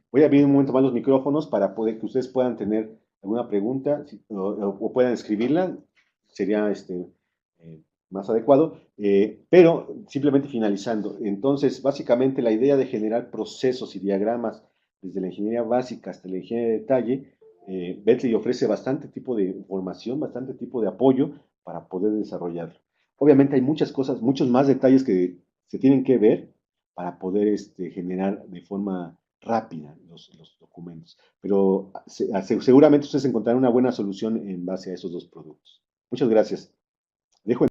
voy a abrir un momento más los micrófonos para poder que ustedes puedan tener alguna pregunta o puedan escribirla, sería más adecuado, pero simplemente finalizando. Entonces, básicamente la idea de generar procesos y diagramas desde la ingeniería básica hasta la ingeniería de detalle, Bentley ofrece bastante tipo de información, bastante tipo de apoyo para poder desarrollarlo. Obviamente hay muchas cosas, muchos más detalles que se tienen que ver para poder generar de forma rápida los documentos. Pero seguramente ustedes encontrarán una buena solución en base a esos dos productos. Muchas gracias. Dejo